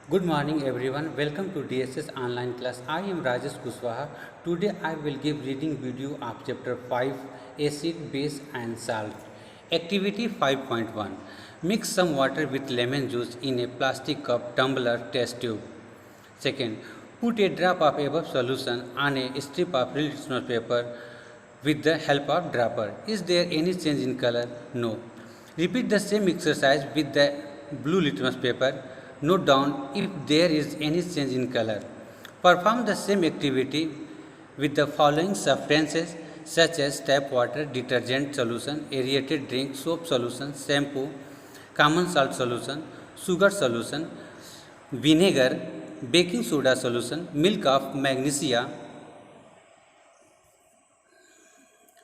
Good morning everyone. Welcome to DSS online class. I am Rajesh Kushwaha. Today I will give reading video of chapter 5 Acid, Base and Salt. Activity 5.1. Mix some water with lemon juice in a plastic cup tumbler test tube. Second, put a drop of above solution on a strip of real litmus paper with the help of dropper. Is there any change in color? No. Repeat the same exercise with the blue litmus paper. Note down if there is any change in color. Perform the same activity with the following substances such as tap water, detergent solution, aerated drink, soap solution, shampoo, common salt solution, sugar solution, vinegar, baking soda solution, milk of magnesia,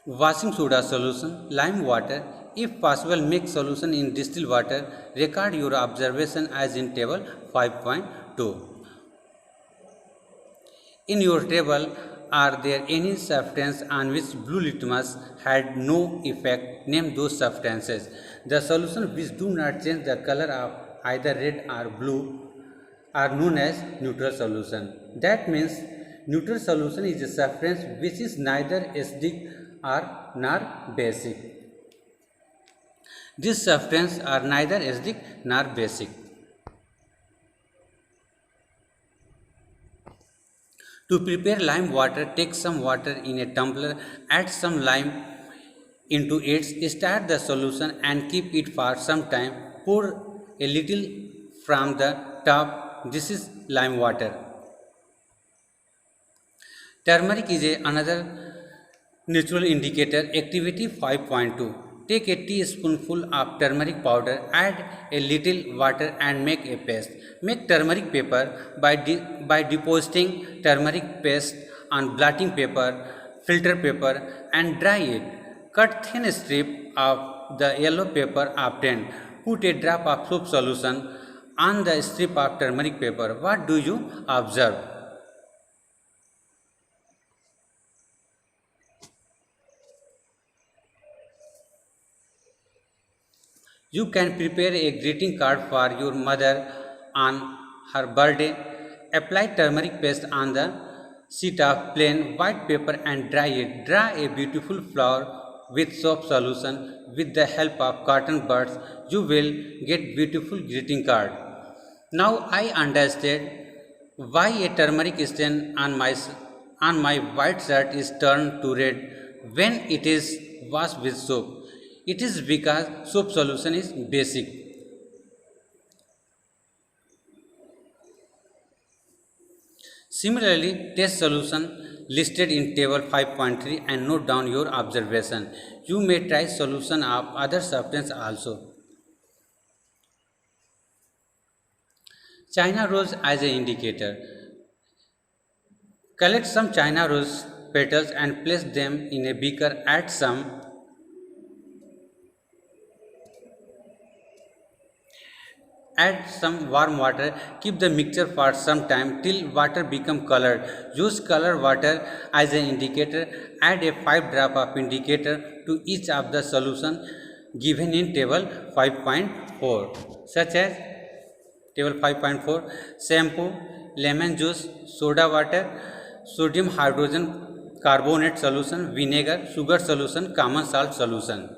washing soda solution, lime water. If possible, make solution in distilled water. Record your observation as in table 5.2. In your table, are there any substances on which blue litmus had no effect? Name those substances. The solutions which do not change the color of either red or blue are known as neutral solution. That means neutral solution is a substance which is neither acidic or nor basic. These substances are neither acidic nor basic. To prepare lime water, take some water in a tumbler, add some lime into it, start the solution and keep it for some time. Pour a little from the top. This is lime water. Turmeric is another natural indicator. Activity 5.2. Take a teaspoonful of turmeric powder, add a little water and make a paste. Make turmeric paper by depositing turmeric paste on blotting paper, filter paper and dry it. Cut thin strip of the yellow paper obtained. Put a drop of soap solution on the strip of turmeric paper. What do you observe? You can prepare a greeting card for your mother on her birthday. Apply turmeric paste on the sheet of plain white paper and dry it. Draw a beautiful flower with soap solution with the help of cotton buds. You will get beautiful greeting card. Now I understand why a turmeric stain on my white shirt is turned to red when it is washed with soap. It is because soap solution is basic. Similarly, test solution listed in table 5.3 and note down your observation. You may try solution of other substance also. China rose as an indicator. Collect some China rose petals and place them in a beaker. Add some warm water. Keep the mixture for some time till water become colored. Use color water as an indicator. Add a 5 drop of indicator to each of the solution given in table 5.4, such as table 5.4 shampoo, lemon juice, soda water, sodium hydrogen carbonate solution, vinegar, sugar solution, common salt solution.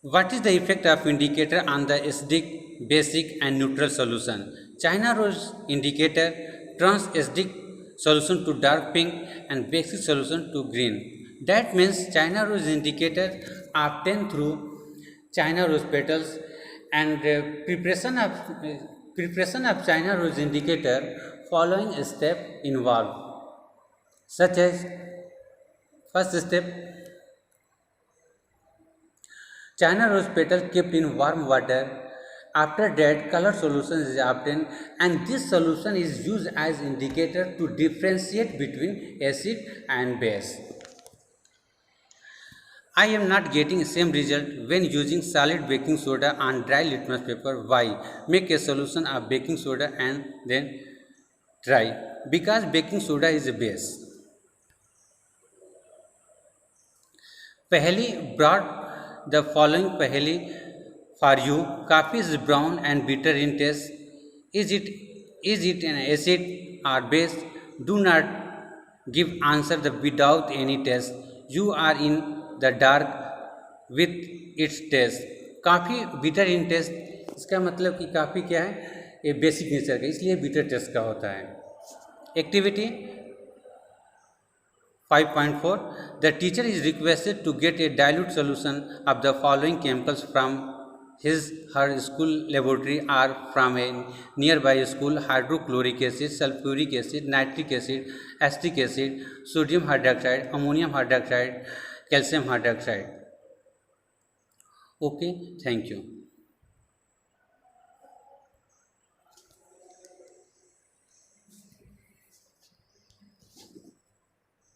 What is the effect of indicator on the acidic, basic and neutral solution? China rose indicator turns acidic solution to dark pink and basic solution to green. That means China rose indicator obtained through China rose petals and preparation of China rose indicator following a step involved, such as first step, China rose petal kept in warm water. After that, color solution is obtained and this solution is used as indicator to differentiate between acid and base. I am not getting same result when using solid baking soda on dry litmus paper. Why? Make a solution of baking soda and then try. Because baking soda is a base. Paheli brought the following Paheli for you. Coffee is brown and bitter in taste. Is it an acid or base? Do not give answer without any test. You are in the dark with its taste. काफ़ी bitter in test, इसका मतलब कि काफ़ी क्या है, ये basic nature का, इसलिए बिटर टेस्ट का होता है. Activity 5.4. The teacher is requested to get a dilute solution of the following chemicals from her school laboratory or from a nearby school: hydrochloric acid, sulfuric acid, nitric acid, acetic acid, sodium hydroxide, ammonium hydroxide, calcium hydroxide. Okay, thank you.